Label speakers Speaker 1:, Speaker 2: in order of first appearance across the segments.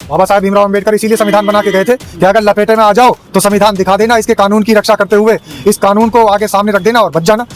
Speaker 1: बाबा साहब भीमराव अम्बेडकर इसीलिए संविधान बना के गए थे कि अगर लपेटे में आ जाओ तो संविधान दिखा देना, इसके कानून की रक्षा करते हुए इस कानून को आगे सामने रख देना और बच जाना।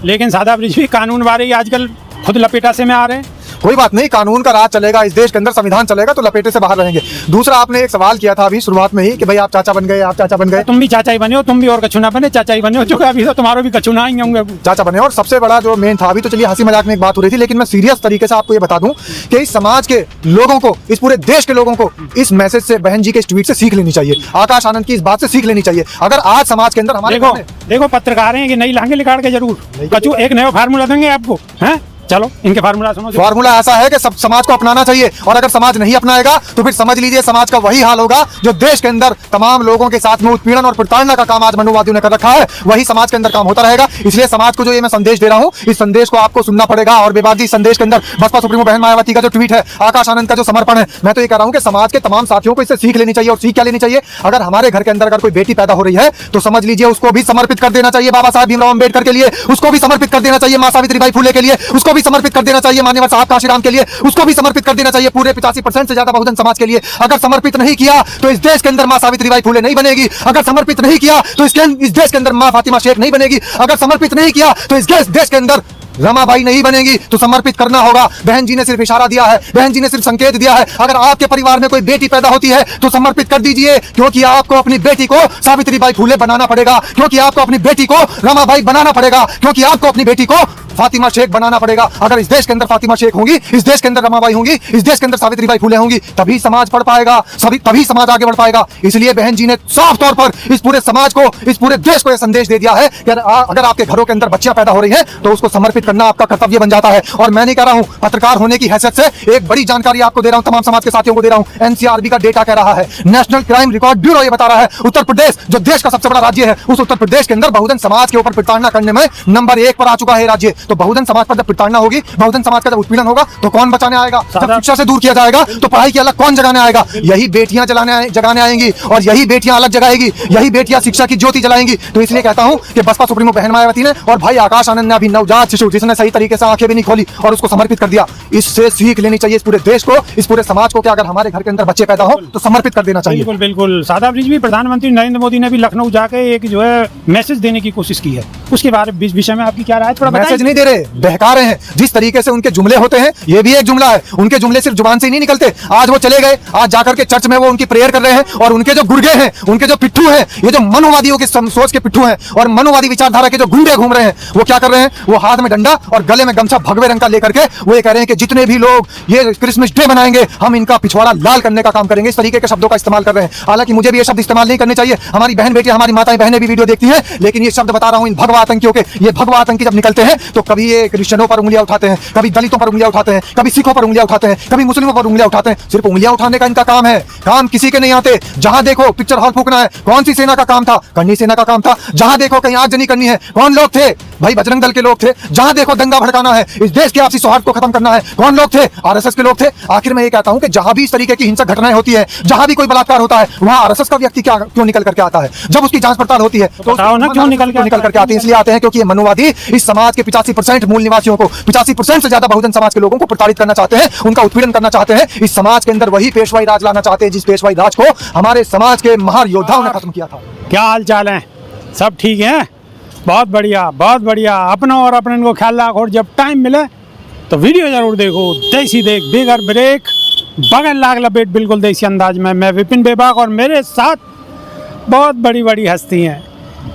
Speaker 2: लेकिन शादाब रिजवी कानून वाले आजकल खुद लपेटा से में आ रहे हैं।
Speaker 1: कोई बात नहीं, कानून का राज चलेगा इस देश के अंदर, संविधान चलेगा तो लपेटे से बाहर रहेंगे। दूसरा, आपने एक सवाल किया था अभी शुरुआत में ही कि भाई आप चाचा बन गए, आप चाचा बन गए।
Speaker 2: तुम भी चाचा ही बने हो, तुम भी और कछु ना बने, चाचा ही बने हो, जो अभी तो तुम्हारे भी कछु ना ही होंगे,
Speaker 1: चाचा बने। और सबसे बड़ा जो मेन था, अभी तो चलिए हंसी मजाक में एक बात हो रही थी, लेकिन मैं सीरियस तरीके से आपको ये बता दूं कि इस समाज के लोगों को, इस पूरे देश के लोगों को इस मैसेज से, बहन जी के इस ट्वीट से सीख लेनी चाहिए, आकाश आनंद की इस बात से सीख लेनी चाहिए। अगर आज समाज के अंदर हमारे
Speaker 2: देखो पत्रकार हैं कि नहीं लाएंगे निकाल के जरूर, कछु एक नया फार्मूला देंगे आपको, हैं? चलो इनके फार्मूला सुनो।
Speaker 1: फार्मूला ऐसा है कि सब समाज को अपनाना चाहिए, और अगर समाज नहीं अपनाएगा तो फिर समझ लीजिए समाज का वही हाल होगा जो देश के अंदर तमाम लोगों के साथ में उत्पीड़न और प्रताड़ना का काम आज मनुवादियों ने कर रखा है, वही समाज के अंदर काम होता रहेगा। इसलिए समाज को जो ये मैं संदेश दे रहा हूँ, इस संदेश को आपको सुनना पड़ेगा। और बेबादी इस संदेश के अंदर बसपा सुप्रीमो बहन मायावती का जो ट्वीट है, आकाश आनंद का जो समर्पण है, मैं तो ये कह रहा हूँ कि समाज के तमाम साथियों को इससे सीख लेनी चाहिए। और सीख क्या लेनी चाहिए? अगर हमारे घर के अंदर अगर कोई बेटी पैदा हो रही है तो समझ लीजिए उसको भी समर्पित कर देना चाहिए बाबा साहब भीमराव अम्बेडकर के लिए, उसको भी समर्पित कर देना चाहिए मां सावित्रीबाई फुले के लिए, उसको भी समर्पित कर देना चाहिए मान्यवर साहब काशीराम के लिए, उसको भी समर्पित कर देना चाहिए पूरे 85% से ज्यादा बहुजन समाज के लिए। अगर समर्पित नहीं किया तो इस देश के अंदर मां सावित्रीबाई फुले नहीं बनेगी। अगर समर्पित नहीं किया तो इस देश के अंदर मां फातिमा शेख नहीं बनेगी। अगर समर्पित नहीं किया तो इस देश के अंदर रमाबाई नहीं बनेगी। तो समर्पित करना होगा। बहन जी ने सिर्फ इशारा दिया है, बहन जी ने सिर्फ संकेत दिया है। अगर आपके परिवार में कोई बेटी पैदा होती है तो समर्पित कर दीजिए, क्योंकि आपको अपनी बेटी को सावित्रीबाई फुले बनाना पड़ेगा, क्योंकि आपको अपनी बेटी को रमाबाई बनाना पड़ेगा, क्योंकि आपको अपनी बेटी को फातिमा शेख बनाना पड़ेगा। अगर इस देश के अंदर फातिमा शेख होंगी, इस देश के अंदर रमाबाई होंगी, इस देश के अंदर सावित्रीबाई फुले होंगी, तभी समाज बढ़ पाएगा, तभी समाज आगे बढ़ पाएगा। इसलिए बहन जी ने साफ तौर पर इस पूरे समाज को, इस पूरे देश को यह संदेश दे दिया है कि अगर आपके घरों के अंदर बच्चियां पैदा हो रही हैं तो उसको समर्पित करना आपका कर्तव्य बन जाता है। और मैं नहीं कह रहा हूं, पत्रकार होने की हैसियत से एक बड़ी जानकारी आपको दे रहा हूं, तमाम समाज के साथियों को दे रहा हूं। एनसीआरबी का डेटा कह रहा है, नेशनल क्राइम रिकॉर्ड ब्यूरो ये बता रहा है, उत्तर प्रदेश जो देश का सबसे बड़ा राज्य है, उस उत्तर प्रदेश के अंदर बहुजन समाज के ऊपर प्रताड़ना करने में नंबर 1 पर आ चुका है राज्य। तो बहुजन समाज पर प्रताड़ना होगी, बहुजन समाज का जब उत्पीड़न होगा तो कौन बचाने आएगा? जब शिक्षा से दूर किया जाएगा तो पढ़ाई की अलग कौन जगाने आएगा? यही बेटियां जगाने आएंगी, और यही बेटियां अलग जगाएगी, यही बेटियां शिक्षा की ज्योति जलाएंगी। तो इसलिए कहता हूं कि बसपा सुप्रीमो बहन मायावती ने और भाई आकाश आनंद ने अभी नवजात शिशु जिसने सही तरीके से आंखें भी नहीं खोली और उसको समर्पित कर दिया, इससे सीख लेनी चाहिए इस पूरे देश को, इस पूरे समाज को कि अगर हमारे घर के अंदर बच्चे पैदा हो तो समर्पित कर देना चाहिए।
Speaker 2: बिल्कुल बिल्कुल। शादाब रिजवी, प्रधानमंत्री नरेंद्र मोदी ने भी लखनऊ जाके एक जो है मैसेज देने की कोशिश की है, उसके बारे में विषय में आपकी क्या राय? थोड़ा
Speaker 1: मैसेज नहीं दे रहे, बहका रहे हैं। जिस तरीके से उनके जुमले होते हैं, ये भी एक जुमला है। उनके जुमले सिर्फ जुबान से ही नहीं निकलते। आज वो चले गए, आज जाकर के चर्च में वो उनकी प्रेयर कर रहे हैं, और उनके जो गुर्गे हैं, उनके जो पिट्ठू हैं, ये जो मनोवादियों की सोच के पिट्ठू हैं और मनोवादी विचारधारा के जो गुंडे घूम रहे हैं, वो क्या कर रहे हैं? वो हाथ में डंडा और गले में गमछा भगवे रंग का लेकर के वो ये कह रहे हैं कि जितने भी लोग ये क्रिसमस डे मनाएंगे हम इनका पिछवाड़ा लाल करने का काम करेंगे। इस तरीके के शब्दों का इस्तेमाल कर रहे हैं। हालांकि मुझे भी ये शब्द इस्तेमाल नहीं करने चाहिए, हमारी बहन बेटियां, हमारी माताएं बहनें भी वीडियो देखती हैं, लेकिन ये शब्द बता रहा हूं इन भगवा आतंकियों के। ये भगवा आतंकी जब निकलते हैं तो कभी ये क्रिश्चियनों पर उंगलियां उठाते हैं, कभी दलितों पर उंगलियां उठाते हैं, कभी सिखों पर उंगलियां उठाते हैं, कभी मुस्लिमों पर उंगलियां उठाते हैं। सिर्फ उंगलियां उठाने का इनका काम है, काम किसी के नहीं आते। जहां देखो पिक्चर हॉल फूकना है, कौन सी सेना का काम था? करनी सेना का काम था। जहां देखो कहीं आगजनी करनी है, कौन लोग थे? भाई बजरंग दल के लोग थे। जहां देखो दंगा भड़काना है, इस देश के आपसी सौहार्द को खत्म करना है, कौन लोग थे? आरएसएस के लोग थे। आखिर मैं ये कहता हूं कि जहां भी इस तरीके की हिंसक घटनाएं होती है, जहां भी कोई बलात्कार होता है, वहां आरएसएस का व्यक्ति क्यों निकल करके आता है? जब उसकी जांच पड़ताल होती है तो क्यों निकल करके आते हैं? इसलिए आते हैं क्योंकि ये मनोवादी इस समाज के 85% मूल निवासियों को, 85% से ज्यादा बहुजन समाज के लोगों को प्रताड़ित करना चाहते हैं, उनका उत्पीड़न करना चाहते हैं। इस समाज के अंदर वही पेशवाई राज लाना चाहते हैं जिस पेशवाई राज को हमारे समाज के महान योद्धाओं ने खत्म किया था।
Speaker 2: क्या हाल चाल है? सब ठीक है? बहुत बढ़िया, बहुत बढ़िया। अपना और अपने को ख्याल रखो, और जब टाइम मिले तो वीडियो जरूर देखो। देसी देख, बेगर ब्रेक, बगल लाग लपेट, बिल्कुल देसी अंदाज में। मैं विपिन बेबाक और मेरे साथ बहुत बड़ी बड़ी हस्ती हैं।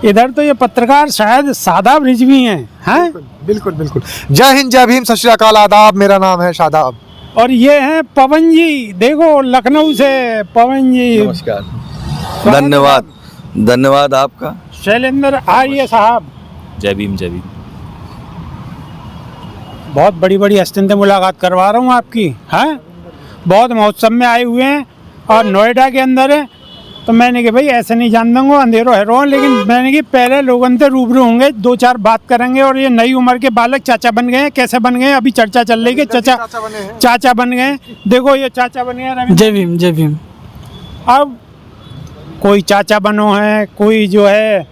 Speaker 2: इधर तो ये पत्रकार शायद शादाब रिजवी हैं।
Speaker 1: बिल्कुल बिल्कुल। जय हिंद, जय भीम, सत श्री अकाल, आदाब। मेरा नाम है शादाब।
Speaker 2: और ये हैं पवन जी, देखो लखनऊ से पवन जी।
Speaker 3: नमस्कार, धन्यवाद, धन्यवाद आपका।
Speaker 2: शैलेंद्र आर्य साहब,
Speaker 3: जय भीम, जय भीम।
Speaker 2: बहुत बड़ी बड़ी हस्तियों से मुलाकात करवा रहा हूँ आपकी, हैं? बहुत महोत्सव में आए हुए हैं और नोएडा के अंदर है। तो मैंने कहा भाई ऐसे नहीं जान दूंगा, अंधेरों है रो, लेकिन मैंने कि पहले लोगों से रूबरू होंगे, 2-4 बात करेंगे। और ये नई उम्र के बालक चाचा बन गए हैं, कैसे बन गए? अभी चर्चा चल रही है चाचा बन गए। देखो ये चाचा बन गए।
Speaker 4: जय भीम, जय भीम।
Speaker 2: अब कोई चाचा बनो है, कोई जो है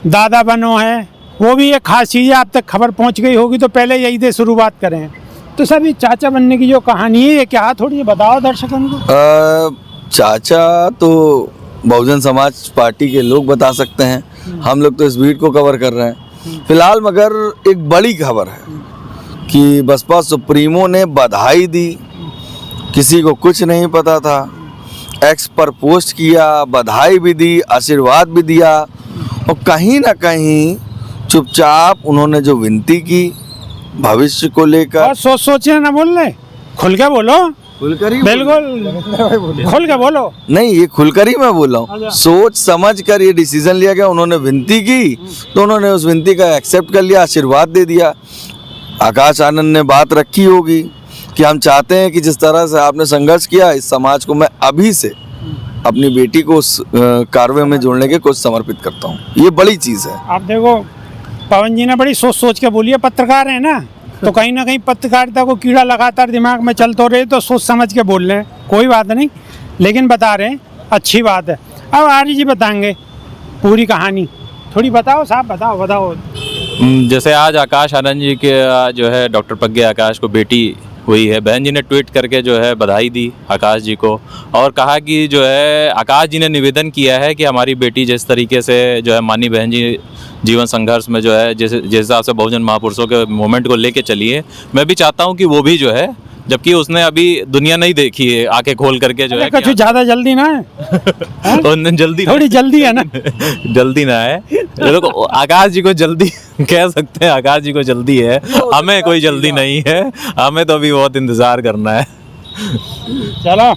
Speaker 2: दादा बनो है, वो भी एक खास चीज़ है। आप तक खबर पहुंच गई होगी तो पहले यही से शुरुआत करें। तो सर ये चाचा बनने की जो कहानी है ये क्या थोड़ी बताओ दर्शकों को।
Speaker 3: चाचा तो बहुजन समाज पार्टी के लोग बता सकते हैं, हम लोग तो इस भीड़ को कवर कर रहे हैं फिलहाल। मगर एक बड़ी खबर है कि बसपा सुप्रीमो ने बधाई दी, किसी को कुछ नहीं पता था, एक्स पर पोस्ट किया, बधाई भी दी, आशीर्वाद भी दिया, और कहीं ना कहीं चुपचाप उन्होंने जो विनती की भविष्य को लेकर।
Speaker 2: और सोचे ना बोल रहे, खुल के बोलो,
Speaker 3: खुलकर ही
Speaker 2: बिल्कुल खुल के बोलो।
Speaker 3: नहीं, ये खुलकर ही मैं बोल रहा हूँ, सोच समझ कर ये डिसीजन लिया गया। उन्होंने विनती की तो उन्होंने उस विनती का एक्सेप्ट कर लिया, आशीर्वाद दे दिया। आकाश आनंद ने बात रखी होगी कि हम चाहते हैं कि जिस तरह से आपने संघर्ष किया, इस समाज को मैं अभी से अपनी बेटी को उस कार्य में जोड़ने के कुछ समर्पित करता हूँ। ये बड़ी चीज़ है।
Speaker 2: आप देखो पवन जी ने बड़ी सोच के बोली है, पत्रकार है ना, तो कहीं ना कहीं पत्रकारिता को कीड़ा लगातार दिमाग में चलते रहे तो सोच समझ के बोल रहे हैं, कोई बात नहीं, लेकिन बता रहे हैं, अच्छी बात है। अब आर्य जी बताएंगे पूरी कहानी, थोड़ी बताओ साहब, बताओ।
Speaker 3: जैसे आज आकाश आनंद जी के जो है डॉक्टर प्रज्ञा आकाश को बेटी हुई है, बहन जी ने ट्वीट करके जो है बधाई दी आकाश जी को, और कहा कि जो है आकाश जी ने निवेदन किया है कि हमारी बेटी जिस तरीके से जो है माननीय बहन जी जीवन संघर्ष में जो है जिस हिसाब से बहुजन महापुरुषों के मूवमेंट को लेके चली है, मैं भी चाहता हूं कि वो भी जो है, जबकि उसने अभी दुनिया नहीं देखी है, आंखें खोल करके जो है
Speaker 2: कुछ ज़्यादा जल्दी ना है
Speaker 3: तो जल्दी
Speaker 2: थोड़ी जल्दी है ना
Speaker 3: जल्दी ना है, देखो आकाश जी को जल्दी कह सकते हैं, आकाश जी को जल्दी है, हमें कोई जल्दी नहीं है, हमें तो अभी बहुत इंतज़ार करना है।
Speaker 2: चलो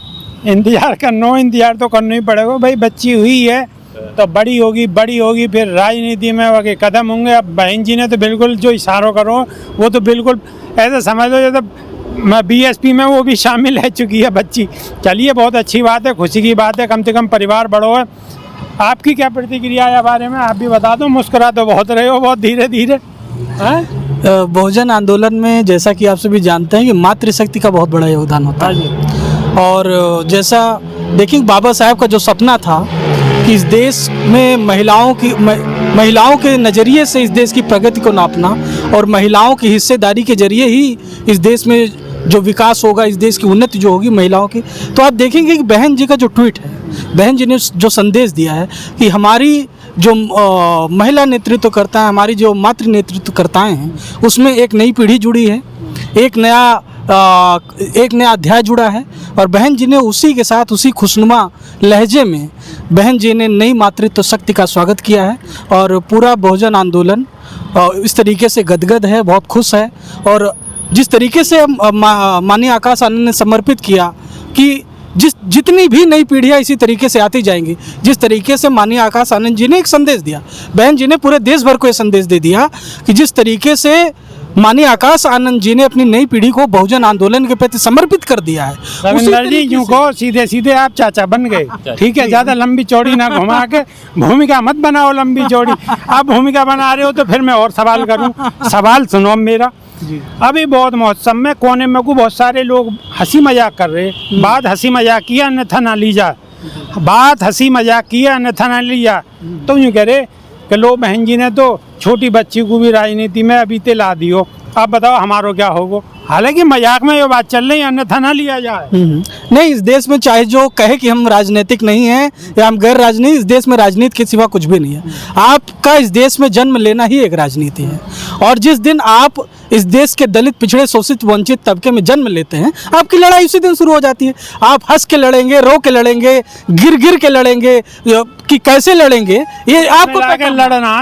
Speaker 2: इंतजार तो करना ही पड़ेगा भाई, बच्ची हुई है तो बड़ी होगी फिर राजनीति में आगे कदम होंगे। अब बहन जी ने तो बिल्कुल जो इशारों करो वो तो बिल्कुल ऐसे समझ लो जैसे मैं बीएसपी में वो भी शामिल है चुकी है बच्ची। चलिए बहुत अच्छी बात है, खुशी की बात है, कम से कम परिवार बड़ो है। आपकी क्या प्रतिक्रिया है बारे में, आप भी बता दो। मुस्कुरा तो बहुत रहे हो, बहुत धीरे धीरे।
Speaker 4: बहुजन आंदोलन में जैसा कि आप सभी जानते हैं कि मातृशक्ति का बहुत बड़ा योगदान होता है, और जैसा देखिए बाबा साहब का जो सपना था कि इस देश में महिलाओं के नज़रिए से इस देश की प्रगति को नापना, और महिलाओं की हिस्सेदारी के जरिए ही इस देश में जो विकास होगा, इस देश की उन्नति जो होगी महिलाओं की। तो आप देखेंगे कि बहन जी का जो ट्वीट है, बहन जी ने जो संदेश दिया है कि हमारी जो महिला नेतृत्व करता है, हमारी जो मातृ नेतृत्व करताएँ हैं, उसमें एक नई पीढ़ी जुड़ी है, एक नया अध्याय जुड़ा है। और बहन जी ने उसी के साथ उसी खुशनुमा लहजे में बहन जी ने नई मातृत्व शक्ति का स्वागत किया है, और पूरा बहुजन आंदोलन इस तरीके से गदगद है, बहुत खुश है। और जिस तरीके से माननीय आकाश आनंद ने समर्पित किया कि जितनी भी नई पीढ़ियाँ इसी तरीके से आती जाएंगी, जिस तरीके से माननीय आकाश आनंद जी ने एक संदेश दिया, बहन जी ने पूरे देश भर को ये संदेश दे दिया कि जिस तरीके से माननीय आकाश आनंद जी ने अपनी नई पीढ़ी को बहुजन आंदोलन के प्रति समर्पित कर दिया है।
Speaker 2: रविंदर जी यूँ को सीधे आप चाचा बन गए, ठीक है, ज़्यादा लंबी चौड़ी ना घुमा के भूमिका मत बनाओ लंबी चौड़ी। आप भूमिका बना रहे हो तो फिर मैं और सवाल करूं, सवाल सुनो मेरा। अभी बहुत महोत्सव में कोने में को बहुत सारे लोग हंसी मजाक कर रहे, बात हंसी मजाक किया अन्यथा ना ली जा, बात हंसी मजाक किया अन्यथा ना ली जा। तो यूँ कह रहे कि लो बहन जी ने तो छोटी बच्ची को भी राजनीति में अभी ते ला दियो, आप बताओ हमारो क्या होगा। हालांकि मजाक में ये बात चल रही है, अन्यथा ना लिया जाए।
Speaker 4: नहीं, इस देश में चाहे जो कहे कि हम राजनीतिक नहीं हैं या हम गैर राजनीतिक, इस देश में राजनीति के सिवा कुछ भी नहीं है। आपका इस देश में जन्म लेना ही एक राजनीति है, और जिस दिन आप इस देश के दलित, पिछड़े, शोषित, वंचित तबके में जन्म लेते हैं, आपकी लड़ाई उसी दिन शुरू हो जाती है। आप हंस के लड़ेंगे, रो के लड़ेंगे, गिर के लड़ेंगे, कि कैसे लड़ेंगे ये आपको
Speaker 2: लड़ना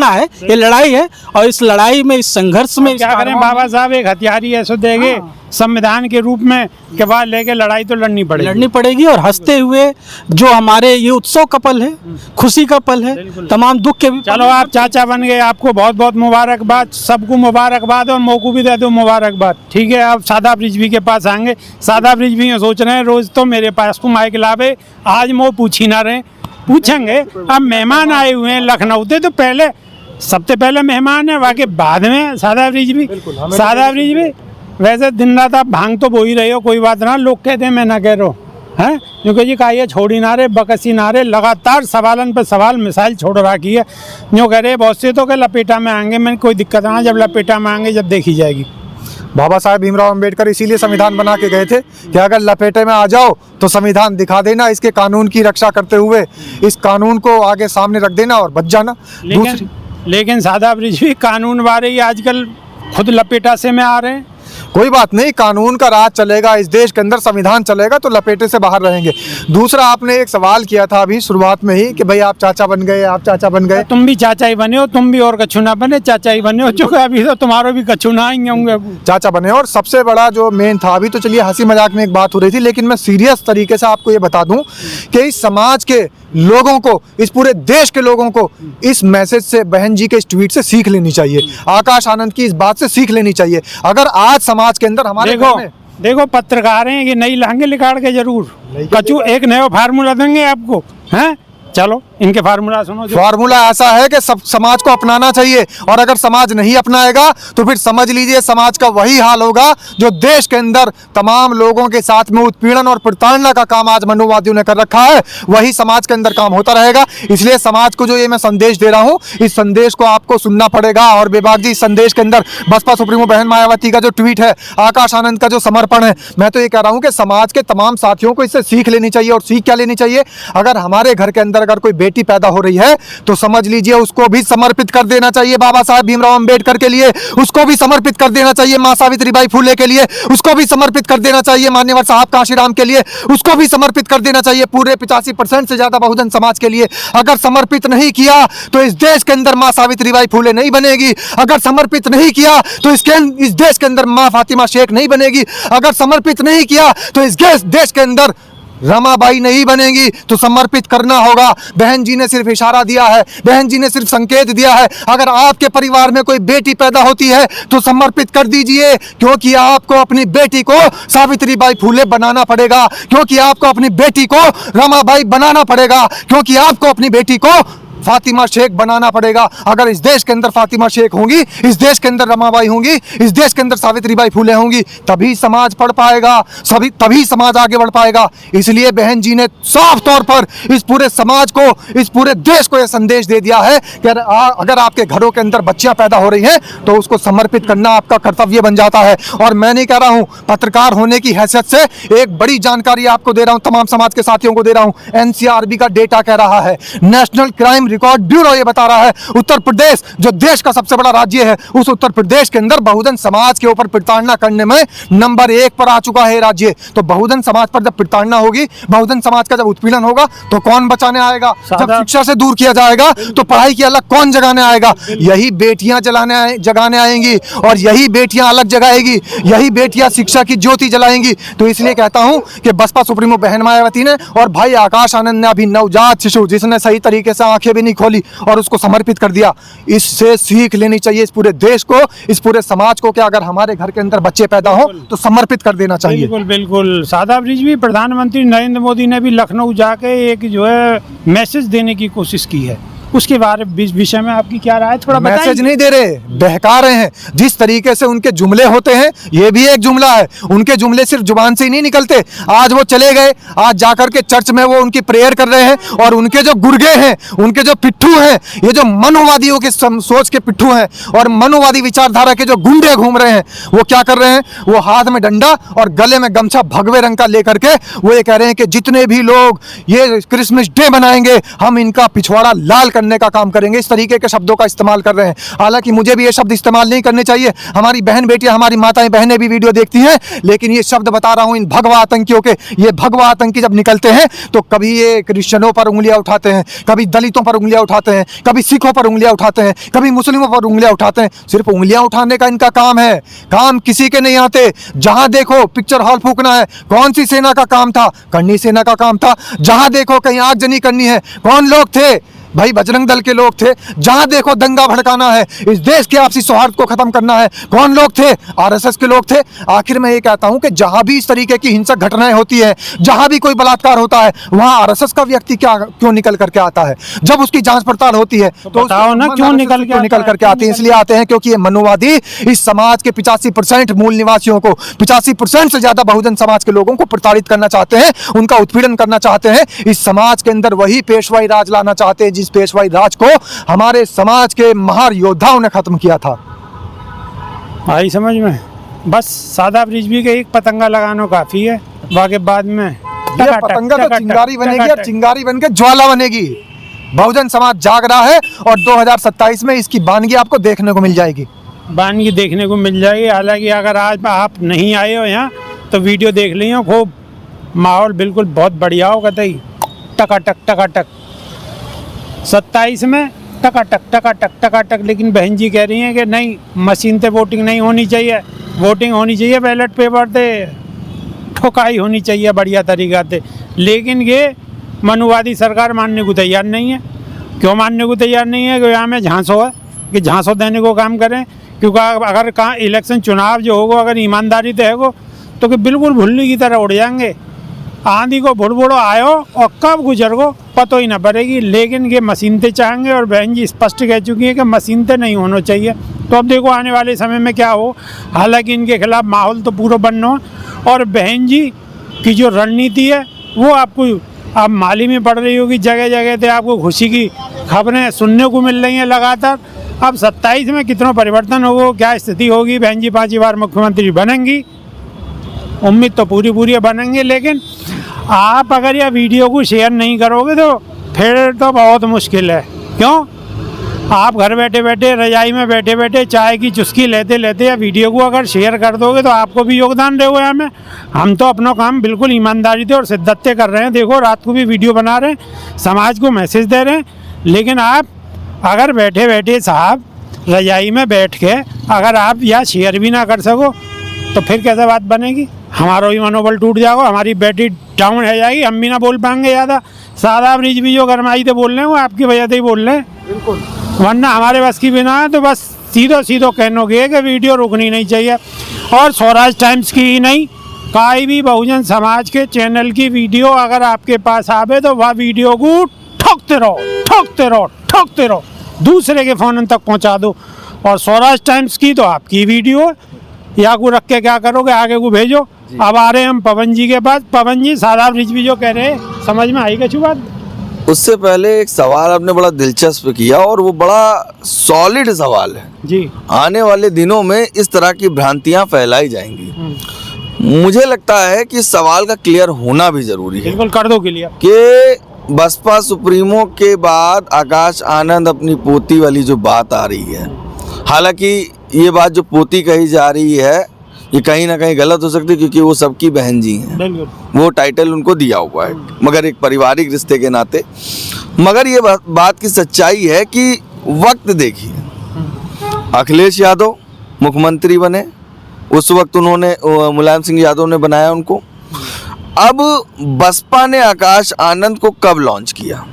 Speaker 2: है,
Speaker 4: ये लड़ाई है। और इस लड़ाई में, इस संघर्ष में
Speaker 2: क्या करें, बाबा साहब एक हथियारी ऐसे देंगे संविधान के रूप में के बाद लेके लड़ाई तो लड़नी
Speaker 4: पड़ेगी। और हंसते हुए जो हमारे ये उत्सव का पल है, खुशी का पल है, तमाम दुख के भी।
Speaker 2: चलो आप चाचा बन गए, आपको बहुत बहुत मुबारकबाद, सबको मुबारकबाद, और मौकू भी दे दो मुबारकबाद, ठीक है। आप सादाब रिजवी के पास आएंगे, सादाब रिजवी सोच रहे हैं रोज तो मेरे पास को माइक लावे, आज वो पूछ ही ना रहे, पूछेंगे। अब मेहमान आए हुए हैं लखनऊ से, तो पहले सबसे पहले मेहमान है, वाकई बाद में सादाब रिजवी। वैसे दिन रात आप भांग तो बो ही रहे हो, कोई बात ना, लोग कहते हैं मैं ना कह रहा हूँ, हैं क्योंकि जी कहा छोड़ी ना रहे, बकसी ना रहे, लगातार सवालन पर सवाल मिसाइल छोड़ रखी है। जो कह रहे बहुत से तो के लपेटा में आएंगे, मैंने कोई दिक्कत ना, जब लपेटा में आएंगे जब देखी जाएगी।
Speaker 1: बाबा साहेब भीमराव अंबेडकर इसीलिए संविधान बना के गए थे कि अगर लपेटे में आ जाओ तो संविधान दिखा देना, इसके कानून की रक्षा करते हुए इस कानून को आगे सामने रख देना और बच जाना।
Speaker 2: लेकिन सादाब रिजवी कानून वाले ही आजकल खुद लपेटा से में आ रहे हैं।
Speaker 1: कोई बात नहीं, कानून का राज चलेगा इस देश के अंदर, संविधान चलेगा तो लपेटे से बाहर रहेंगे। दूसरा, आपने एक सवाल किया था अभी शुरुआत में ही कि भाई आप चाचा बन गए, आप चाचा बन गए।
Speaker 2: तुम भी चाचा ही बने हो, तुम भी और कछु ना बने, चाचा ही बने हो, जो अभी तो तुम्हारे भी कछु ना आएंगे होंगे।
Speaker 1: चाचा बने। और सबसे बड़ा जो मेन था, अभी तो चलिए हंसी मजाक में एक बात हो रही थी, लेकिन मैं सीरियस तरीके से आपको ये बता दूं कि इस समाज के लोगों को, इस पूरे देश के लोगों को इस मैसेज से, बहन जी के इस ट्वीट से सीख लेनी चाहिए। आकाश आनंद की इस बात से सीख लेनी चाहिए। अगर आज समाज के अंदर हमारे
Speaker 2: देखो पत्रकार हैं, ये नई लहंगे निकाल के जरूर कछु एक नया फार्मूला देंगे आपको, हैं? चलो इनके फार्मूला सुनो।
Speaker 1: फार्मूला ऐसा है कि सब समाज को अपनाना चाहिए, और अगर समाज नहीं अपनाएगा तो फिर समझ लीजिए समाज का वही हाल होगा जो देश के अंदर तमाम लोगों के साथ में उत्पीड़न और प्रताड़ना का काम आज मनुवादियों ने कर रखा है, वही समाज के अंदर काम होता रहेगा। इसलिए समाज को जो ये मैं संदेश दे रहा हूँ, इस संदेश को आपको सुनना पड़ेगा। और बेबाक जी, इस संदेश के अंदर बसपा सुप्रीमो बहन मायावती का जो ट्वीट है, आकाश आनंद का जो समर्पण है, मैं तो ये कह रहा हूँ कि समाज के तमाम साथियों को इससे सीख लेनी चाहिए। और सीख क्या लेनी चाहिए? अगर हमारे घर के अंदर अगर कोई बेटी पैदा हो रही है तो समझ लीजिए उसको भी समर्पित कर देना चाहिए बाबा साहब भीमराव अंबेडकर के लिए, उसको भी समर्पित कर देना चाहिए मां सावित्रीबाई फुले के लिए, उसको भी समर्पित कर देना चाहिए मान्यवर साहब काशीराम के लिए, उसको भी समर्पित कर देना चाहिए पूरे 85% से ज्यादा बहुजन समाज के लिए। अगर समर्पित नहीं किया तो इस देश के अंदर मां सावित्रीबाई फुले नहीं बनेगी। अगर समर्पित नहीं किया तो इस देश के अंदर मां फातिमा शेख नहीं बनेगी। अगर समर्पित नहीं किया तो इस देश के अंदर रमाबाई नहीं बनेगी। तो समर्पित करना होगा। बहन जी ने सिर्फ इशारा दिया है, बहन जी ने सिर्फ संकेत दिया है। अगर आपके परिवार में कोई बेटी पैदा होती है तो समर्पित कर दीजिए, क्योंकि आपको अपनी बेटी को सावित्रीबाई फुले बनाना पड़ेगा, क्योंकि आपको अपनी बेटी को रमाबाई बनाना पड़ेगा, क्योंकि आपको अपनी बेटी को फातिमा शेख बनाना पड़ेगा। अगर इस देश के अंदर फातिमा शेख होंगी, इस देश के अंदर रमाबाई होंगी, इस देश के अंदर सावित्रीबाई फुले होंगी, तभी समाज पढ़ पाएगा, तभी समाज आगे बढ़ पाएगा। इसलिए बहन जी ने साफ तौर पर इस पूरे समाज को, इस पूरे देश को यह संदेश दे दिया है कि अगर आपके घरों के अंदर बच्चियां पैदा हो रही हैं तो उसको समर्पित करना आपका कर्तव्य बन जाता है। और मैं नहीं कह रहा हूं, पत्रकार होने की हैसियत से एक बड़ी जानकारी आपको दे रहा हूं, तमाम समाज के साथियों को दे रहा हूं। एनसीआरबी का डेटा कह रहा है, नेशनल क्राइम रिकॉर्ड ब्यूरो ये बता रहा है, उत्तर प्रदेश जो देश का सबसे बड़ा राज्य है, उस उत्तर प्रदेश के अंदर बहुजन समाज के ऊपर प्रताड़ना करने में नंबर 1 पर आ चुका है राज्य। तो बहुजन समाज पर जब प्रताड़ना होगी, बहुजन समाज का जब उत्पीड़न होगा तो कौन बचाने आएगा? जब शिक्षा से दूर किया जाएगा तो पढ़ाई की अलग कौन जगाने आएगा? यही बेटियां जगाने आएंगी, और यही बेटियां अलग जगाएगी, यही बेटियां शिक्षा की ज्योति जलाएंगी। तो इसलिए कहता हूं कि बसपा सुप्रीमो बहन मायावती ने और भाई आकाश आनंद ने, अभी नवजात शिशु जिसने सही तरीके से आंखें भी नहीं खोली और उसको समर्पित कर दिया, इससे सीख लेनी चाहिए इस पूरे देश को, इस पूरे समाज को, कि अगर हमारे घर के अंदर बच्चे पैदा हो तो समर्पित कर देना चाहिए।
Speaker 2: बिल्कुल बिल्कुल। सादाब रिजवी, प्रधानमंत्री नरेंद्र मोदी ने भी लखनऊ जाके एक जो है मैसेज देने की कोशिश की है, उसके बारे विषय में आपकी क्या राय? थोड़ा
Speaker 1: मैसेज नहीं दे रहे, बहका रहे हैं। जिस तरीके से उनके जुमले होते हैं, ये भी एक जुमला है। उनके जुमले सिर्फ जुबान से ही नहीं निकलते। आज वो चले गए, आज जाकर के चर्च में वो उनकी प्रेयर कर रहे हैं, और उनके जो गुर्गे हैं, उनके जो पिट्ठू हैं, ये जो मनुवादियों के सोच के पिट्ठू हैं और मनुवादी विचारधारा के जो गुंडे घूम रहे हैं, वो क्या कर रहे हैं? वो हाथ में डंडा और गले में गमछा भगवे रंग का लेकर के वो ये कह रहे हैं कि जितने भी लोग ये क्रिसमस डे मनाएंगे, हम इनका पिछवाड़ा लाल करने का काम करेंगे। इस तरीके के शब्दों का इस्तेमाल कर रहे हैं। हालांकि मुझे भी ये शब्द इस्तेमाल नहीं करने चाहिए, हमारी बहन बेटियां, हमारी माताएं बहनें भी वीडियो देखती हैं, लेकिन ये शब्द बता रहा हूं इन भगवा आतंकियों के। ये भगवा आतंकी जब निकलते हैं तो कभी ये क्रिश्चियनों पर उंगलियां उठाते हैं, कभी दलितों पर उंगलियां उठाते हैं, कभी सिखों पर उंगलियां उठाते हैं, कभी मुस्लिमों पर उंगलियां उठाते हैं। सिर्फ उंगलियां उठाने का इनका काम है, काम किसी के नहीं आते। जहां देखो पिक्चर हॉल फूकना है, कौन सी सेना का काम था? करनी सेना का काम था। जहां देखो कहीं आगजनी करनी है, कौन लोग थे? भाई बजरंग दल के लोग थे। जहां देखो दंगा भड़काना है, इस देश के आपसी सौहार्द को खत्म करना है, कौन लोग थे? आरएसएस के लोग थे। आखिर मैं ये कहता हूं कि जहां भी इस तरीके की हिंसक घटनाएं होती है, जहां भी कोई बलात्कार होता है, वहां आरएसएस का व्यक्ति क्यों निकल करके आता है? जब उसकी जांच पड़ताल होती है तो
Speaker 2: बताओ ना, क्यों निकल करके
Speaker 1: आते हैं? इसलिए आते हैं क्योंकि ये मनुवादी इस समाज के 85% मूल निवासियों को, 85% से ज्यादा बहुजन समाज के लोगों को प्रताड़ित करना चाहते हैं, उनका उत्पीड़न करना चाहते हैं। इस समाज के अंदर वही पेशवाई राज लाना चाहते हैं जिस पेशवाई राज को हमारे समाज के महान योद्धाओं ने खत्म किया था।
Speaker 2: आई समझ में? बस सादा ब्रिज भी के एक पतंगा लगाना काफी है, बाकी बाद में
Speaker 1: ये
Speaker 2: टकाटक,
Speaker 1: पतंगा तो
Speaker 2: टकाटक,
Speaker 1: चिंगारी बनेगी और
Speaker 2: टकाटक।
Speaker 1: चिंगारी बन के ज्वाला बनेगी। बहुजन समाज जाग रहा है और 2027 में इसकी वानगी आपको देखने को मिल जाएगी।
Speaker 2: वानगी देखने को मिल जाएगी। हालांकि अगर आज आप नहीं आए हो यहाँ तो वीडियो देख लियो, खूब माहौल बिल्कुल बहुत बढ़िया हो कतई टकाटक टकाटक। 27 में टकाटक टकाटक टकाटक। लेकिन बहन जी कह रही हैं कि नहीं, मशीन से वोटिंग नहीं होनी चाहिए, वोटिंग होनी चाहिए बैलेट पेपर से, ठोकाई होनी चाहिए बढ़िया तरीका से। लेकिन ये मनुवादी सरकार मानने को तैयार नहीं है। क्यों मानने को तैयार नहीं है? कि यहाँ में झांसो है, कि झांसो देने को काम करें। क्योंकि अगर कहाँ इलेक्शन चुनाव जो होगा अगर ईमानदारी से है तो कि बिल्कुल भुल्ली की तरह उड़ जाएंगे। आंधी को भुड़भुड़ो आयो और कब गुजर गो पतो ही ना पड़ेगी। लेकिन ये मशीन से चाहेंगे और बहन जी स्पष्ट कह चुकी है कि मशीन से नहीं होना चाहिए। तो अब देखो आने वाले समय में क्या हो। हालांकि इनके खिलाफ माहौल तो पूरा बनना हो। और बहन जी की जो रणनीति है वो आपको अब माली में पड़ रही होगी, जगह जगह पे आपको खुशी की खबरें सुनने को मिल रही हैं लगातार। अब 27 में कितना परिवर्तन होगा, क्या स्थिति होगी, बहन जी 5 बार मुख्यमंत्री बनेंगी, उम्मीद तो पूरी है बनेंगे। लेकिन आप अगर यह वीडियो को शेयर नहीं करोगे तो फिर तो बहुत मुश्किल है। क्यों? आप घर बैठे बैठे रजाई में बैठे बैठे चाय की चुस्की लेते लेते या वीडियो को अगर शेयर कर दोगे तो आपको भी योगदान रहेगा यहाँ में। हम तो अपना काम बिल्कुल ईमानदारी से और शिद्दत से कर रहे हैं। देखो रात को भी वीडियो बना रहे हैं, समाज को मैसेज दे रहे हैं। लेकिन आप अगर बैठे बैठे साहब रजाई में बैठ के अगर आप या शेयर भी ना कर सको तो फिर कैसे बात बनेगी? हमारा भी मनोबल टूट जाएगा, हमारी बैटरी डाउन है जाएगी, हम भी ना बोल पाएंगे ज़्यादा। सादा ब्रिज भी जो गरमाई से बोल रहे हैं वो आपकी वजह से ही बोल रहे हैं।
Speaker 1: बिल्कुल,
Speaker 2: वरना हमारे बस की बिना है तो बस सीधो कहनोगे कि वीडियो रुकनी नहीं चाहिए। और स्वराज टाइम्स की ही नहीं, कोई भी बहुजन समाज के चैनल की वीडियो अगर आपके पास आवे तो वह वीडियो को ठोकते रहो, दूसरे के फ़ोन तक पहुंचा दो। और स्वराज टाइम्स की तो आपकी वीडियो या को रख के क्या करोगे, आगे को भेजो। अब आ रहे हैं हम पवन जी के पास। पवन जी सादा ब्रिज भी जो कह रहे हैं समझ में आई कछु बात?
Speaker 3: उससे पहले एक सवाल आपने बड़ा दिलचस्प किया और वो बड़ा सॉलिड सवाल है
Speaker 2: जी।
Speaker 3: आने वाले दिनों में इस तरह की भ्रांतियां फैलाई जाएंगी। मुझे लगता है कि इस सवाल का क्लियर होना भी जरूरी है
Speaker 2: बिल्कुल कर दो क्लियर
Speaker 3: कि बसपा सुप्रीमो के बाद आकाश आनंद अपनी पोती वाली जो बात आ रही है, हालांकि ये बात जो पोती कही जा रही है ये कहीं ना कहीं गलत हो सकती है क्योंकि वो सबकी बहन जी हैं,
Speaker 2: बिल्कुल
Speaker 3: वो टाइटल उनको दिया हुआ है मगर एक पारिवारिक रिश्ते के नाते। मगर ये बात की सच्चाई है कि वक्त देखिए, अखिलेश यादव मुख्यमंत्री बने, उस वक्त उन्होंने मुलायम सिंह यादव ने बनाया उनको। अब बसपा ने आकाश आनंद को कब लॉन्च किया?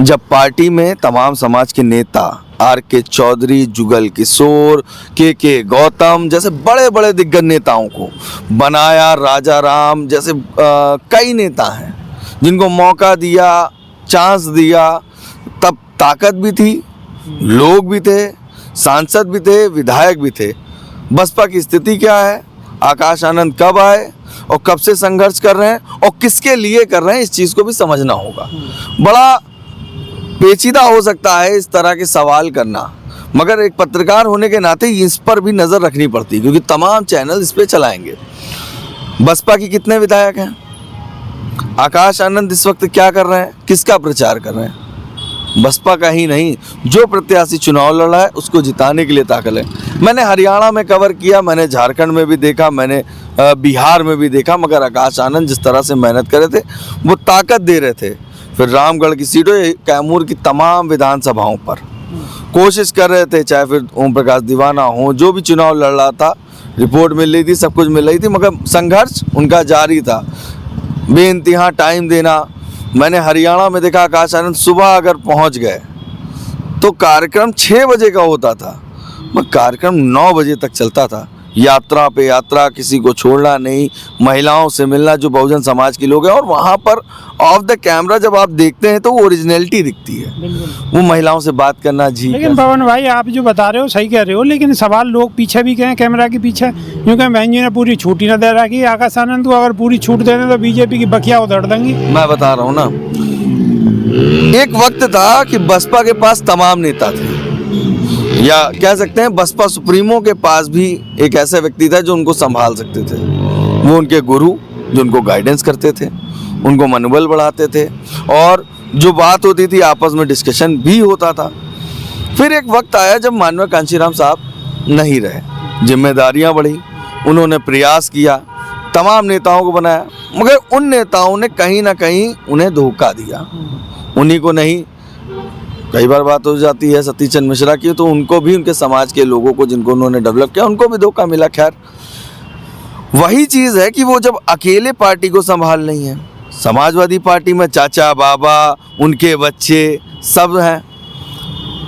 Speaker 3: जब पार्टी में तमाम समाज के नेता RK चौधरी, जुगल किशोर, के गौतम जैसे बड़े बड़े दिग्गज नेताओं को बनाया, राजा राम जैसे कई नेता हैं जिनको मौका दिया, चांस दिया, तब ताकत भी थी, लोग भी थे, सांसद भी थे, विधायक भी थे। बसपा की स्थिति क्या है, आकाश आनंद कब आए और कब से संघर्ष कर रहे हैं और किसके लिए कर रहे हैं, इस चीज़ को भी समझना होगा। बड़ा पेचीदा हो सकता है इस तरह के सवाल करना, मगर एक पत्रकार होने के नाते इस पर भी नज़र रखनी पड़ती है क्योंकि तमाम चैनल इस पे चलाएंगे। बसपा की कितने विधायक हैं? आकाश आनंद इस वक्त क्या कर रहे हैं, किसका प्रचार कर रहे हैं? बसपा का ही नहीं, जो प्रत्याशी चुनाव लड़ा है उसको जिताने के लिए ताकत है। मैंने हरियाणा में कवर किया, मैंने झारखंड में भी देखा, मैंने बिहार में भी देखा, मगर आकाश आनंद जिस तरह से मेहनत कर रहे थे वो ताकत दे रहे थे। फिर रामगढ़ की सीटों, कैमूर की तमाम विधानसभाओं पर कोशिश कर रहे थे, चाहे फिर ओम प्रकाश दीवाना हो, जो भी चुनाव लड़ रहा था, रिपोर्ट मिल रही थी, सब कुछ मिल रही थी, मगर संघर्ष उनका जारी था, बेइंतहा टाइम देना। मैंने हरियाणा में देखा आकाश आनंद सुबह अगर पहुंच गए तो कार्यक्रम 6 बजे का होता था, मगर कार्यक्रम 9 बजे तक चलता था। यात्रा पे यात्रा, किसी को छोड़ना नहीं, महिलाओं से मिलना जो बहुजन समाज के लोग हैं, और वहाँ पर ऑफ द कैमरा जब आप देखते हैं तो वो ओरिजिनलिटी दिखती है, वो महिलाओं से बात करना। जी
Speaker 2: लेकिन पवन भाई आप जो बता रहे हो सही कह रहे हो, लेकिन सवाल लोग पीछे भी कहें कैमरा के पीछे, क्योंकि बहन जी ने पूरी छूट ही ना दे रखी। आकाश आनंद को अगर पूरी छूट दे दें तो बीजेपी की बखिया उधड़ देंगी।
Speaker 3: मैं बता रहा हूँ ना, एक वक्त था कि बसपा के पास तमाम नेता थे या कह सकते हैं बसपा सुप्रीमो के पास भी एक ऐसा व्यक्ति था जो उनको संभाल सकते थे। वो उनके गुरु जो उनको गाइडेंस करते थे, उनको मनोबल बढ़ाते थे, और जो बात होती थी आपस में डिस्कशन भी होता था। फिर एक वक्त आया जब माननीय कांशीराम साहब नहीं रहे, जिम्मेदारियां बढ़ी, उन्होंने प्रयास किया, तमाम नेताओं को बनाया, मगर उन नेताओं ने कहीं ना कहीं उन्हें धोखा दिया। उन्हीं को नहीं, कई बार बात हो जाती है सतीश चंद्र मिश्रा की, तो उनको भी उनके समाज के लोगों को जिनको उन्होंने डेवलप किया उनको भी धोखा मिला। खैर वही चीज़ है कि वो जब अकेले पार्टी को संभाल नहीं है, समाजवादी पार्टी में चाचा बाबा उनके बच्चे सब हैं,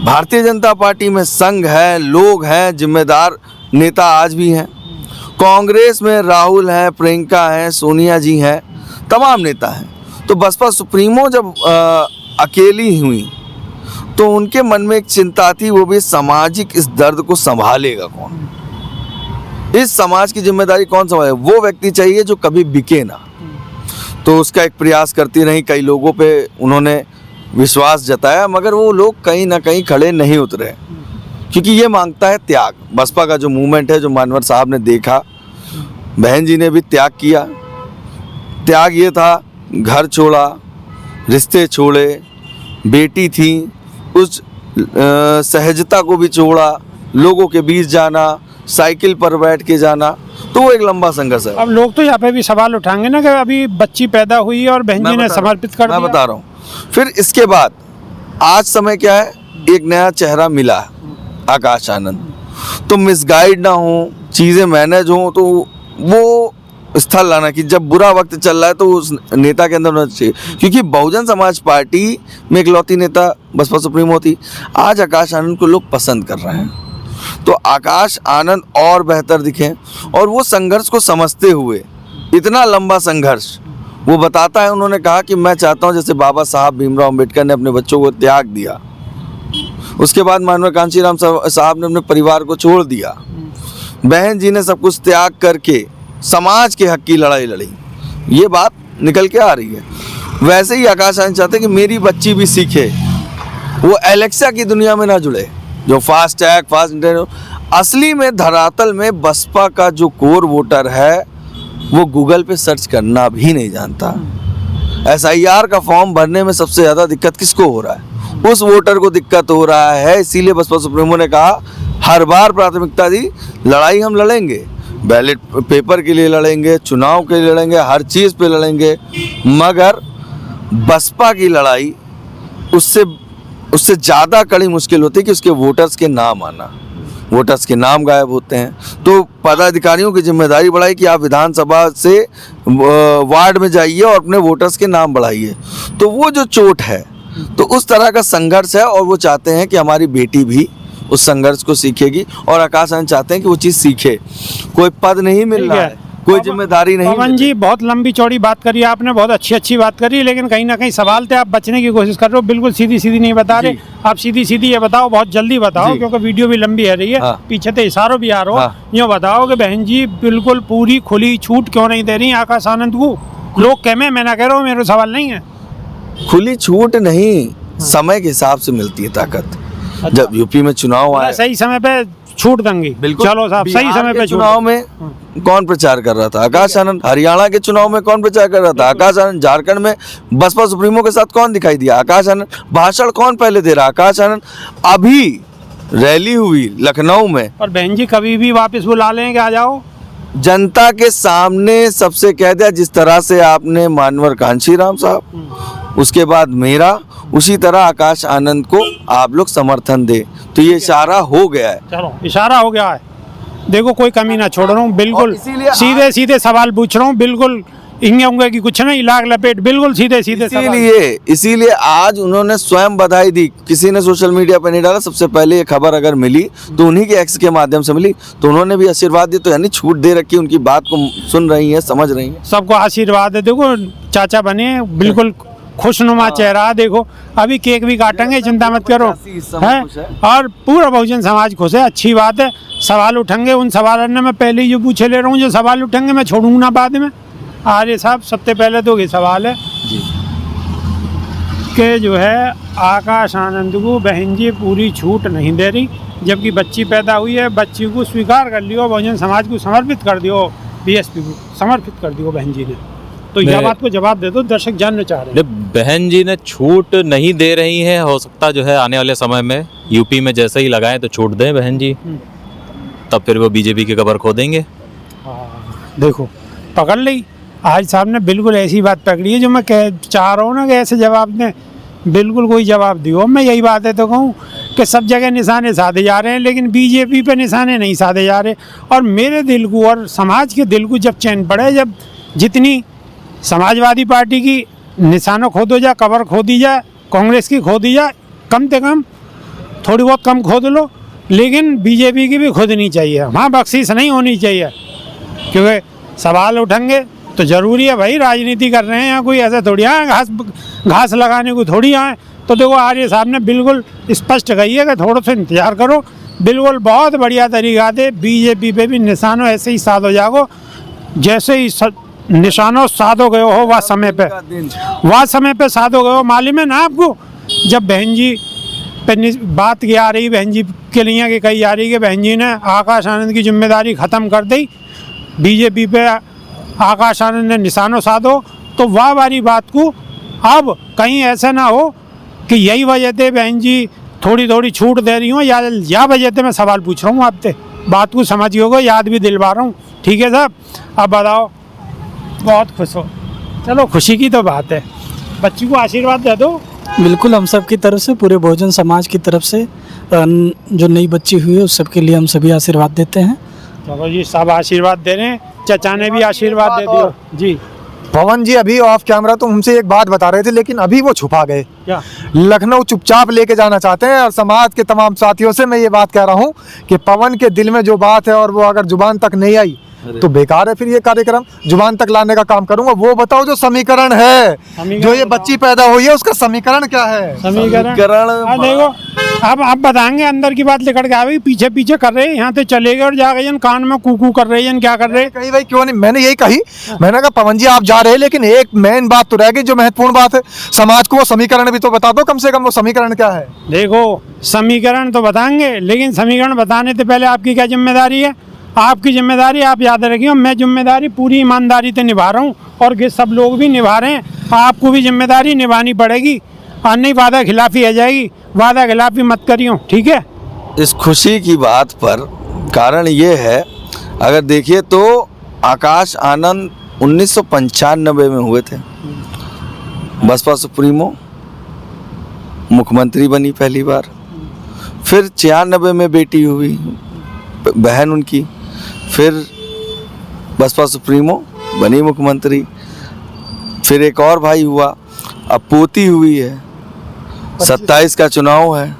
Speaker 3: भारतीय जनता पार्टी में संघ है, लोग हैं, जिम्मेदार नेता आज भी हैं, कांग्रेस में राहुल हैं, प्रियंका हैं, सोनिया जी हैं, तमाम नेता हैं। तो बसपा सुप्रीमो जब अकेली हुई तो उनके मन में एक चिंता थी, वो भी सामाजिक इस दर्द को संभालेगा कौन, इस समाज की जिम्मेदारी कौन संभाले। वो व्यक्ति चाहिए जो कभी बिके ना। तो उसका एक प्रयास करती रही, कई लोगों पे उन्होंने विश्वास जताया, मगर वो लोग कहीं ना कहीं खड़े नहीं उतरे, क्योंकि ये मांगता है त्याग। बसपा का जो मूवमेंट है, जो मानवर साहब ने देखा, बहन जी ने भी त्याग किया। त्याग ये था, घर छोड़ा, रिश्ते छोड़े, बेटी थी, उस सहजता को भी छोड़ा, लोगों के बीच जाना, साइकिल पर बैठ के जाना, तो वो एक लंबा संघर्ष है।
Speaker 2: अब लोग तो यहाँ पे भी सवाल उठाएंगे ना कि अभी बच्ची पैदा हुई और बहन जी ने समर्पित कर दिया।
Speaker 3: मैं बता रहा हूँ। फिर इसके बाद आज समय क्या है, एक नया चेहरा मिला, आकाश आनंद। तो मिसगाइड ना हो, चीज़ें मैनेज हो, तो वो स्थल लाना कि जब बुरा वक्त चल रहा है तो उस नेता के अंदर होना चाहिए, क्योंकि बहुजन समाज पार्टी में इकलौती नेता बसपा सुप्रीमो थी। आज आकाश आनंद को लोग पसंद कर रहे हैं, तो आकाश आनंद और बेहतर दिखें, और वो संघर्ष को समझते हुए, इतना लंबा संघर्ष वो बताता है। उन्होंने कहा कि मैं चाहता हूँ जैसे बाबा साहब भीमराव अम्बेडकर ने अपने बच्चों को त्याग दिया, उसके बाद माननीय कांशीराम साहब ने अपने परिवार को छोड़ दिया, बहन जी ने सब कुछ त्याग करके समाज के हक की लड़ाई लड़ी, ये बात निकल के आ रही है। वैसे ही आकाश आनंद चाहते हैं कि मेरी बच्ची भी सीखे, वो एलेक्सा की दुनिया में ना जुड़े, जो फास्ट टैग, फास्ट इंटरनेट। असली में धरातल में बसपा का जो कोर वोटर है वो गूगल पे सर्च करना भी नहीं जानता। SIR का फॉर्म भरने में सबसे ज़्यादा दिक्कत किसको हो रहा है, उस वोटर को दिक्कत हो रहा है। इसीलिए बसपा सुप्रीमो ने कहा हर बार प्राथमिकता दी, लड़ाई हम लड़ेंगे, बैलेट पेपर के लिए लड़ेंगे, चुनाव के लिए लड़ेंगे, हर चीज़ पे लड़ेंगे, मगर बसपा की लड़ाई उससे ज़्यादा कड़ी मुश्किल होती है कि उसके वोटर्स के नाम आना, वोटर्स के नाम गायब होते हैं। तो पदाधिकारियों की जिम्मेदारी बढ़ाई कि आप विधानसभा से वार्ड में जाइए और अपने वोटर्स के नाम बढ़ाइए। तो वो जो चोट है, तो उस तरह का संघर्ष है, और वो चाहते हैं कि हमारी बेटी भी उस संघर्ष को सीखेगी, और आकाश आनंद चाहते हैं कि वो चीज़ सीखे। कोई पद नहीं मिल रहा है, कोई जिम्मेदारी नहीं।
Speaker 2: पवन जी, बहुत लंबी चौड़ी बात करी आपने, बहुत अच्छी बात करी, लेकिन कहीं ना कहीं सवाल थे, आप बचने की कोशिश कर रहे हो, बिल्कुल सीधी नहीं बता रहे। आप सीधी ये बताओ, बहुत जल्दी बताओ, क्योंकि वीडियो भी लंबी है रही है।
Speaker 3: हाँ।
Speaker 2: पीछे तो इशारों भी आ रहा हो, यूँ बताओ कि बहन जी बिल्कुल पूरी खुली छूट क्यों नहीं दे रही आकाश आनंद को? लोग कहमें, मैं ना कह रहा हूँ, मेरा सवाल नहीं है।
Speaker 3: खुली छूट नहीं, समय के हिसाब से मिलती है ताकत। जब यूपी में चुनाव आया,
Speaker 2: सही समय पे छूट देंगे,
Speaker 3: बिल्कुल।
Speaker 2: चलो साहब, सही समय पे
Speaker 3: चुनाव में कौन प्रचार कर रहा था? आकाश आनंद। हरियाणा के चुनाव में कौन प्रचार कर रहा था? आकाश आनंद। झारखंड में बसपा सुप्रीमो के साथ कौन दिखाई दिया? आकाश आनंद। भाषण कौन पहले दे रहा? आकाश आनंद। अभी रैली हुई लखनऊ में,
Speaker 2: और बहन जी कभी भी वापस बुला लेंगे, आ जाओ।
Speaker 3: जनता के सामने सबसे कह दिया, जिस तरह से आपने मानवर कांशीराम साहब, उसके बाद मेरा, उसी तरह आकाश आनंद को आप लोग समर्थन दे। तो ये इशारा हो गया है।
Speaker 2: चलो, इशारा हो गया है। देखो, कोई कमी ना छोड़ रहा हूँ, बिल्कुल सीधे सवाल पूछ रहा हूँ, बिल्कुल इंगे उंगे की कुछ नहीं, लाग लपेट, बिल्कुल सीधे
Speaker 3: इसीलिए आज उन्होंने स्वयं बधाई दी। किसी ने सोशल मीडिया पर नहीं डाला, सबसे पहले ये खबर अगर मिली तो उन्हीं के एक्स के माध्यम से मिली, तो उन्होंने भी आशीर्वाद दिया। तो यानी छूट दे रखी, उनकी बात को सुन रही है, समझ रही है,
Speaker 2: सबको आशीर्वाद है। देखो, चाचा बने, बिल्कुल खुशनुमा चेहरा। देखो, अभी केक भी काटेंगे, चिंता मत करो, है। और पूरा बहुजन समाज खुश है, अच्छी बात है। सवाल उठेंगे, उन सवाल में पहले ही जो पूछे ले रहा हूँ, जो सवाल उठेंगे मैं छोड़ूंगा ना बाद में। आर्य साहब, सबसे पहले तो ये सवाल है कि जो है आकाश आनंद को बहन जी पूरी छूट नहीं दे रही, जबकि बच्ची पैदा हुई है, बच्ची को स्वीकार कर लियो, बहुजन समाज को समर्पित कर दियो, बीएसपी को समर्पित कर दियो बहन जी ने। तो यह बात को जवाब दे दो, दर्शक जानना चाह रहे हैं।
Speaker 5: बहन जी ने छूट नहीं दे रही हैं, हो सकता जो है आने वाले समय में यूपी में जैसे ही लगाएं तो छूट दें बहन जी, तब फिर वो बीजेपी की कबर खो देंगे।
Speaker 2: देखो पकड़ ली, आज साहब ने बिल्कुल ऐसी बात पकड़ी है जो मैं चाह रहा हूँ ना कि ऐसे जवाब दें, बिल्कुल कोई जवाब दियो। मैं यही बात है तो कहूँ कि सब जगह निशाने साधे जा रहे हैं, लेकिन बीजेपी पे निशाने नहीं साधे जा रहे। और मेरे दिल को और समाज के दिल को जब चैन पड़े, जब जितनी समाजवादी पार्टी की निशानों खोदो जाए, कबर खोदी जाए, कांग्रेस की खोदी जाए, कम से कम थोड़ी बहुत कम खोद लो, लेकिन बीजेपी की भी खोदनी चाहिए। वहाँ बख्शीश नहीं होनी चाहिए, क्योंकि सवाल उठेंगे तो ज़रूरी है भाई, राजनीति कर रहे हैं यहाँ, कोई ऐसा थोड़ी आए घास लगाने को थोड़ी आए। तो देखो आर्य साहब ने बिल्कुल स्पष्ट कही है कि थोड़ा सा इंतजार करो, बिल्कुल बहुत बढ़िया तरीका से बीजेपी पे भी निशानों ऐसे ही साध हो जाओ, जैसे ही निशानों साध हो गए हो वह समय पे साध हो गए हो। मालूम है ना आपको, जब बहन जी पे बात की आ रही, बहन जी के लिए कि कही जा रही कि बहन जी ने आकाश आनंद की जिम्मेदारी ख़त्म कर दी, बीजेपी पे आकाश आनंद ने निशानों साधो, तो वह वाली बात को अब कहीं ऐसा ना हो कि यही वजह से बहन जी थोड़ी थोड़ी छूट दे रही हूँ, या वजह से मैं सवाल पूछ रहा हूँ आपसे, बात को समझिएगा, याद भी दिलवा रहा हूँ। ठीक है साहब, अब बताओ, बहुत खुश हो, चलो खुशी की तो बात है, बच्ची को आशीर्वाद दे दो।
Speaker 4: बिल्कुल, हम सब की तरफ से, पूरे बहुजन समाज की तरफ से जो नई बच्ची हुई है उस सब के लिए हम सभी आशीर्वाद देते हैं।
Speaker 2: चलो जी, सब आशीर्वाद दे रहे हैं, चाचा ने भी आशीर्वाद दे दिया जी।
Speaker 1: पवन जी अभी ऑफ कैमरा तो हमसे एक बात बता रहे थे, लेकिन अभी वो छुपा गए।
Speaker 2: क्या?
Speaker 1: लखनऊ चुपचाप लेके जाना चाहते हैं, और समाज के तमाम साथियों से मैं ये बात कह रहा हूँ कि पवन के दिल में जो बात है और वो अगर जुबान तक नहीं आई तो बेकार है फिर ये कार्यक्रम। जुबान तक लाने का काम करूंगा। वो बताओ जो समीकरण है, जो ये बच्ची पैदा हुई है, उसका समीकरण क्या है?
Speaker 2: समीकरण देखो, अब बताएंगे, अंदर की बात लेकर के आवे, पीछे पीछे कर रहे हैं, यहाँ से चले गए और जा गए जन कान में कूकू कर रहे हैं, क्या कर रहे हैं?
Speaker 1: कहीं भाई क्यों नहीं, मैंने यही कही, मैंने कहा पवन जी आप जा रहे हैं, लेकिन एक मेन बात तो रह गई जो महत्वपूर्ण बात है, समाज को वो समीकरण भी तो बता दो कम से कम। वो समीकरण क्या है?
Speaker 2: देखो, समीकरण तो बताएंगे, लेकिन समीकरण बताने से पहले आपकी क्या जिम्मेदारी है? आपकी जिम्मेदारी आप याद रखिए, मैं जिम्मेदारी पूरी ईमानदारी से निभा रहा हूँ और ये सब लोग भी निभा रहे हैं। आपको भी जिम्मेदारी निभानी पड़ेगी, और नहीं वादा खिलाफी आ जाएगी, वादा खिलाफी मत करियो, ठीक है?
Speaker 3: इस खुशी की बात पर कारण ये है, अगर देखिए तो आकाश आनंद 1995 में हुए थे, बसपा सुप्रीमो, मुख्यमंत्री बनी पहली बार, फिर 96 में बेटी हुई बहन उनकी, फिर बसपा सुप्रीमो बनी मुख्यमंत्री, फिर एक और भाई हुआ, अब पोती हुई है, 27 का चुनाव है,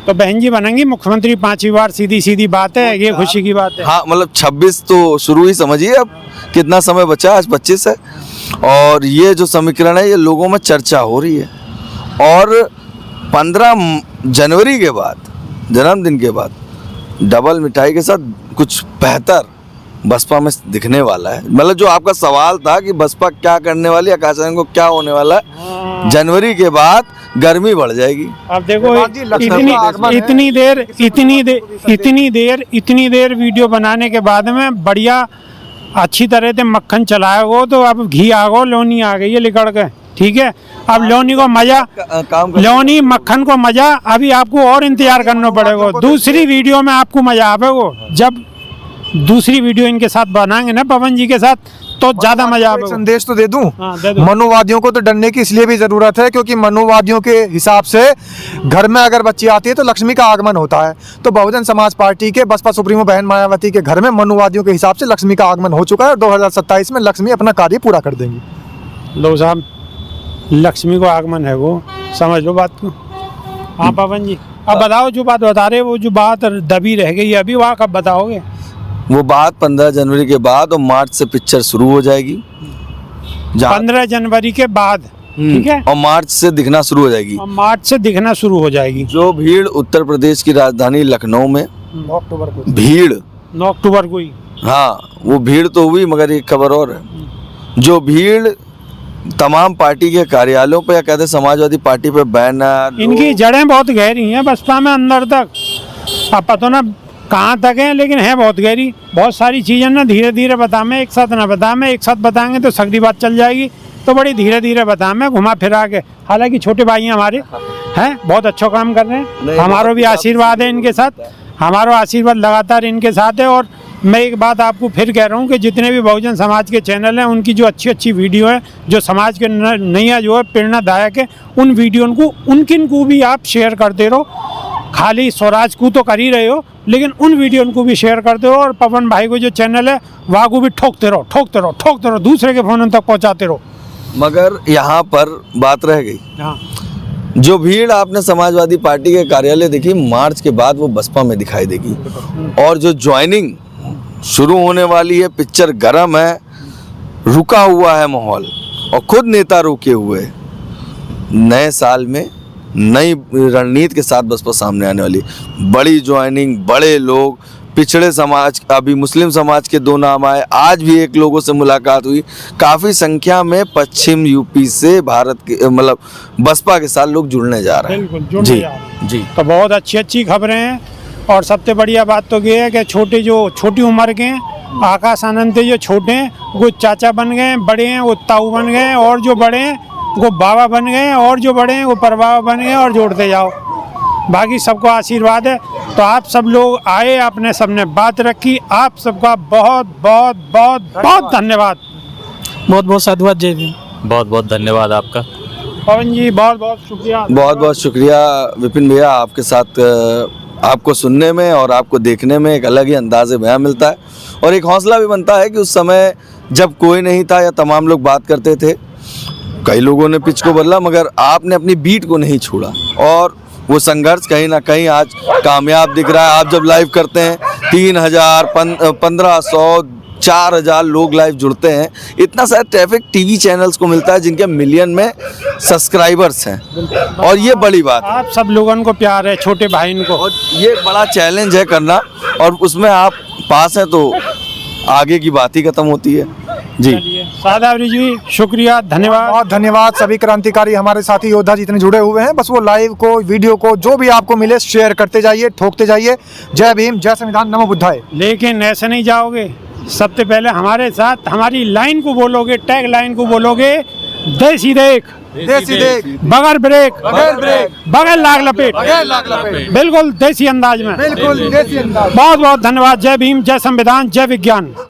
Speaker 2: तो बहन जी बनेंगी मुख्यमंत्री 5वीं बार, सीधी सीधी बात है, ये खुशी की बात है।
Speaker 3: हाँ, मतलब 26 तो शुरू ही समझिए, अब कितना समय बचा, आज 25 है। और ये जो समीकरण है ये लोगों में चर्चा हो रही है, और 15 जनवरी के बाद, जन्मदिन के बाद, डबल मिठाई के साथ कुछ बेहतर बसपा में दिखने वाला है। मतलब जो आपका सवाल था कि बसपा क्या करने वाली है, आकाश आनंद को क्या होने वाला है, जनवरी के बाद गर्मी बढ़ जाएगी।
Speaker 2: अब देखो, इतनी देर वीडियो बनाने के बाद में बढ़िया अच्छी तरह से मक्खन चलाया हो, तो अब घी आ गो, लोनी आ गई है लिकड़ के, ठीक है? अब लोनी को मजा, लोनी मक्खन को मजा अभी आपको और इंतजार करना पड़ेगा। दूसरी वीडियो में आपको मजा आवेगा, जब दूसरी वीडियो इनके साथ बनाएंगे ना पवन जी के साथ, तो ज्यादा मजा आवेगा।
Speaker 1: संदेश तो दे दूं,
Speaker 2: हाँ, दे दो।
Speaker 1: मनुवादियों को तो डरने की इसलिए भी जरूरत है क्योंकि मनुवादियों के हिसाब से घर में अगर बच्ची आती है तो लक्ष्मी का आगमन होता है। तो बहुजन समाज पार्टी के बसपा सुप्रीमो बहन मायावती के घर में मनुवादियों के हिसाब से लक्ष्मी का आगमन हो चुका है, और 2027 में लक्ष्मी अपना कार्य पूरा कर देंगी।
Speaker 2: लो साहब, लक्ष्मी को आगमन है, वो समझ लो बात को। हाँ पवन जी, अब बताओ, जो बात बता रहे, वो जो बात दबी रह गई अभी, वहाँ कब बताओगे?
Speaker 3: वो बात 15 जनवरी के बाद, और मार्च से पिक्चर शुरू हो जाएगी।
Speaker 2: 15 जनवरी के बाद, ठीक है?
Speaker 3: और मार्च से दिखना शुरू हो जाएगी।
Speaker 2: और मार्च से दिखना शुरू हो जाएगी।
Speaker 3: जो भीड़ उत्तर प्रदेश की राजधानी लखनऊ में,
Speaker 2: 9 अक्टूबर को,
Speaker 3: भीड़
Speaker 2: 9 अक्टूबर को ही,
Speaker 3: हाँ, वो भीड़ तो हुई, मगर एक खबर और है, जो भीड़ तमाम पार्टी के कार्यालयों पे या कहते समाजवादी पार्टी पे बैनर,
Speaker 2: इनकी जड़ें बहुत गहरी हैं बसपा में अंदर तक। अब पता ना कहाँ तक है, लेकिन है बहुत गहरी। बहुत सारी चीज़ें ना धीरे धीरे बता में, एक साथ ना बता में। एक साथ बताएंगे तो सगड़ी बात चल जाएगी, तो बड़ी धीरे धीरे बता में घुमा फिरा के। हालांकि छोटे भाई हैं हमारे, हैं बहुत अच्छा काम कर रहे हैं। हमारा भी आशीर्वाद है इनके साथ, हमारा आशीर्वाद लगातार इनके साथ है। और मैं एक बात आपको फिर कह रहा हूँ कि जितने भी बहुजन समाज के चैनल हैं, उनकी जो अच्छी अच्छी वीडियो है, जो समाज के नैया जो है प्रेरणादायक है, उन वीडियो को उनकिन को भी आप शेयर करते रहो। खाली स्वराज को तो कर ही रहे हो, लेकिन उन वीडियो को भी शेयर करते रहो। और पवन भाई को जो चैनल है वहाँ को भी ठोकते रहो, ठोकते रहो, ठोकते रहो, दूसरे के फोन तक पहुँचाते रहो।
Speaker 3: मगर यहाँ पर बात रह गई,
Speaker 2: हाँ,
Speaker 3: जो भीड़ आपने समाजवादी पार्टी के कार्यालय देखी, मार्च के बाद वो बसपा में दिखाई देगी। और जो ज्वाइनिंग शुरू होने वाली है, पिक्चर गरम है, रुका हुआ है माहौल, और खुद नेता रुके हुए हैं। नए साल में नई रणनीति के साथ बसपा सामने आने वाली, बड़ी ज्वाइनिंग, बड़े लोग, पिछड़े समाज, अभी मुस्लिम समाज के 2 नाम आए, आज भी एक लोगों से मुलाकात हुई। काफ़ी संख्या में पश्चिम यूपी से भारत के मतलब बसपा के साथ लोग जुड़ने जा रहे हैं।
Speaker 2: बिल्कुल जुड़ने
Speaker 3: जी
Speaker 2: जा रहे हैं।
Speaker 3: जी,
Speaker 2: तो बहुत अच्छी अच्छी खबरें हैं। और सबसे बढ़िया बात तो ये है कि छोटी उम्र के हैं, आकाश आनंद जो छोटे हैं वो चाचा बन गए हैं, बड़े हैं वो ताऊ बन गए हैं, और जो बड़े हैं वो बाबा बन गए हैं, और जो बड़े हैं वो परबाबा बन गए हैं, और जोड़ते जाओ। बाकी सबको आशीर्वाद है। तो आप सब लोग आए, आपने सबने बात रखी, आप सबका बहुत बहुत बहुत बहुत धन्यवाद।
Speaker 4: बहुत बहुत साधुवाद। जय भीम।
Speaker 5: बहुत बहुत धन्यवाद आपका।
Speaker 2: पवन जी बहुत बहुत शुक्रिया।
Speaker 3: बहुत बहुत शुक्रिया विपिन भैया। आपके साथ आपको सुनने में और आपको देखने में एक अलग ही अंदाज़ बयां मिलता है, और एक हौसला भी बनता है कि उस समय जब कोई नहीं था या तमाम लोग बात करते थे, कई लोगों ने पिच को बदला, मगर आपने अपनी बीट को नहीं छोड़ा, और वो संघर्ष कहीं ना कहीं आज कामयाब दिख रहा है। आप जब लाइव करते हैं 3000, 1500, 4000 लोग लाइव जुड़ते हैं। इतना सारा ट्रैफिक टीवी चैनल्स को मिलता है जिनके मिलियन में सब्सक्राइबर्स हैं, और ये बड़ी बात है।
Speaker 2: आप सब लोगों को प्यार है, छोटे भाई को।
Speaker 3: और ये बड़ा चैलेंज है करना, और उसमें आप पास हैं तो आगे की बात ही खत्म होती है। जी,
Speaker 2: सादावरी जी शुक्रिया, धन्यवाद।
Speaker 1: बहुत धन्यवाद। सभी क्रांतिकारी हमारे साथी योद्धा जितने जुड़े हुए हैं, बस वो लाइव को, वीडियो को, जो भी आपको मिले शेयर करते जाइए, ठोकते जाइए। जय भीम, जय संविधान, नमो बुद्धाय।
Speaker 2: लेकिन ऐसे नहीं जाओगे, सबसे पहले हमारे साथ हमारी लाइन को बोलोगे, टैग लाइन को बोलोगे, देसी देख,
Speaker 1: देसी देख,
Speaker 2: बगैर ब्रेक,
Speaker 1: बगैर ब्रेक,
Speaker 2: बगैर लाग लपेट,
Speaker 1: बगैर लाग लपेट,
Speaker 2: बिल्कुल देसी अंदाज में।
Speaker 1: बिल्कुल देसी अंदाज।
Speaker 2: बहुत बहुत धन्यवाद। जय भीम, जय संविधान, जय विज्ञान।